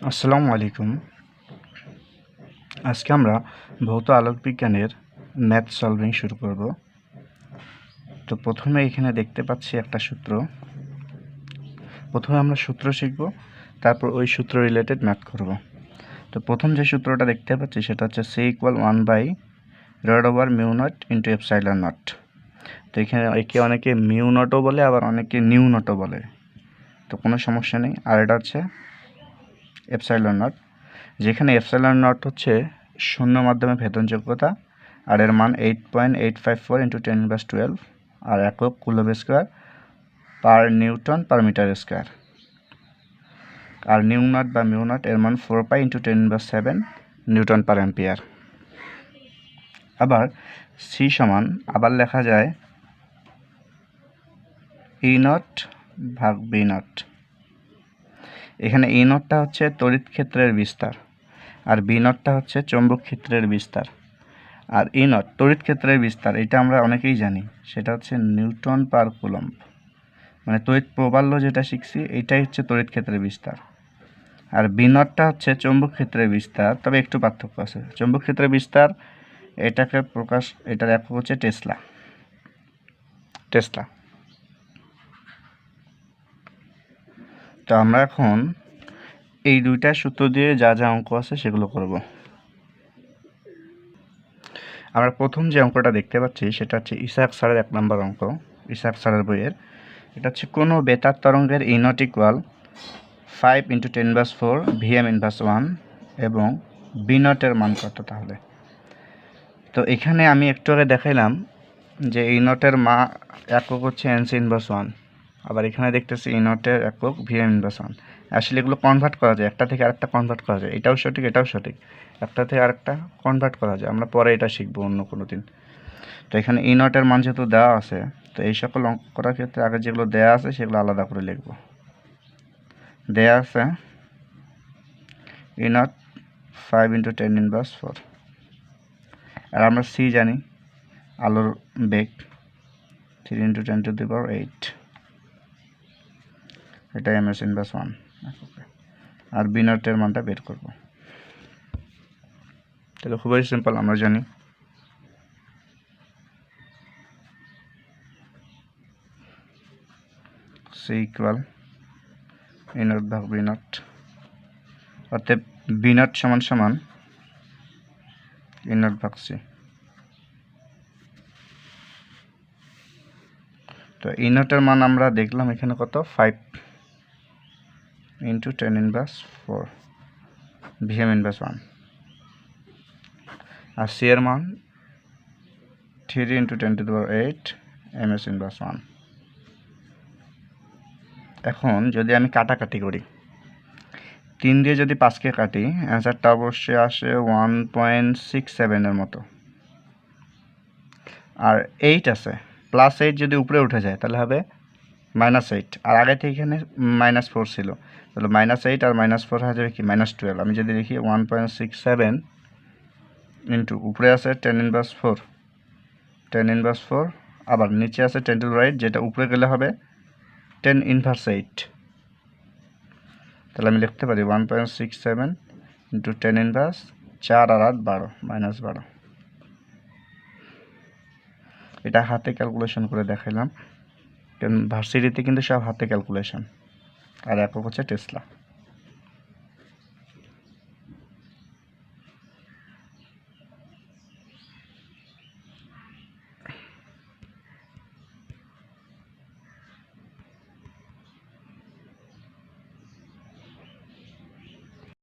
আসসালামু আলাইকুম। আজকে আমরা ভৌত আলোক বিজ্ঞানের ম্যাথ সলভিং শুরু করব। তো প্রথমে এখানে দেখতে পাচ্ছি একটা সূত্র। প্রথমে আমরা সূত্র শিখব, তারপর ওই সূত্র রিলেটেড ম্যাথ করব। তো প্রথম যে সূত্রটা দেখতে পাচ্ছি সেটা হচ্ছে C=1/√μ0 × ε0। তো এখানে একে অনেকে মিউ নটও বলে, আবার অনেকে নিউ নটও বলে। তো কোনো সমস্যা নেই। আর এটা হচ্ছে ε0, যেখানে ε0 হচ্ছে শূন্য মাধ্যমে ভেদনযোগ্যতা, আর এর মান 8.854 × 10⁻12, আর একক coulomb square per newton per metre square. আর নিউ নট বা মিউ নট এর মান 4π × 10⁻7 নিউটন পার অ্যাম্পিয়ার। আবার সি সমান আবার লেখা যায় E0/B0। এখানে E0টা হচ্ছে তড়িৎ ক্ষেত্রের বিস্তার, আর B0টা হচ্ছে চৌম্বক ক্ষেত্রের বিস্তার। আর E0 তড়িৎ ক্ষেত্রের বিস্তার, এটা আমরা অনেকেই জানি, সেটা হচ্ছে নিউটন পার কুলম্ব। মানে তড়িৎ প্রবাল্য যেটা শিখছি এটাই হচ্ছে তড়িৎ ক্ষেত্রের বিস্তার। আর B0টা হচ্ছে চৌম্বক ক্ষেত্রের বিস্তার, তবে একটু পার্থক্য আছে। চৌম্বক ক্ষেত্রের বিস্তার এটার একক হচ্ছে টেসলা। তো আমরা এখন এই দুইটা সূত্র দিয়ে যা যা অঙ্ক আছে সেগুলো করব। আমরা প্রথম যে অঙ্কটা দেখতে পাচ্ছি সেটা হচ্ছে ইসাক স্যারের 1 নম্বর অঙ্ক, ইসাক স্যারের বইয়ের। এটা হচ্ছে কোনো বেতার তরঙ্গের E0 = 5 × 10⁻4 Vm−1 এবং B0 এর মান কত তাহলে। তো এখানে আমি একটু আগে দেখাইলাম যে E0 এর একক হচ্ছে N/1, আবার এখানে দেখতেছি E0 এর একক Vm−1। আসলে এগুলো কনভার্ট করা যায়, একটা থেকে আরেকটা কনভার্ট করা যায়। এটাও সঠিক, এটাও সঠিক, একটা থেকে আরেকটা কনভার্ট করা যায়। আমরা পরে এটা শিখবো অন্য কোনো দিন। তো এখানে E0 এর মান যেহেতু দেওয়া আছে, তো এই সকল অঙ্ক করার ক্ষেত্রে আগে যেগুলো দেওয়া আছে সেগুলো আলাদা করে লিখব। দেওয়া আছে E0 5 × 10⁻4, আর আমরা সি জানি, আলোর বেগ 3 × 10⁸, এটা ms/1। আর B0 এর মানটা বের করব। তাহলে খুবই সিম্পল, আমরা জানি C = E0/B0, অতএব B0 = E0/C। তো E0 এর মান আমরা দেখলাম এখানে কত, 5 × 10⁻4 Vm−1, আর C এর মান 3 × 10⁸ ms/1। এখন যদি আমি কাটাকাটি করি, 3 দিয়ে যদি 5কে কাটি, অ্যান্সারটা অবশ্যই আসে 1.67 এর মতো। আর 8 আছে, +8 যদি উপরে উঠে যায় তাহলে হবে -8, আর আগে থেকে এখানে -4 ছিল, তাহলে -8 আর -4 হয়ে যাবে কি -12। আমি যদি লিখি 1.67 ইন্টু উপরে আছে 10⁻4, আবার নিচে আছে 10⁸, যেটা উপরে গেলে হবে 10⁻8। তাহলে আমি লিখতে পারি 1.67 ইন্টু 10⁻4 আর 8 12, -12। এটা হাতে ক্যালকুলেশন করে দেখাইলাম, কারণ ভার্সিটিতে কিন্তু সব হাতে ক্যালকুলেশন, আর একক হচ্ছে টেসলা।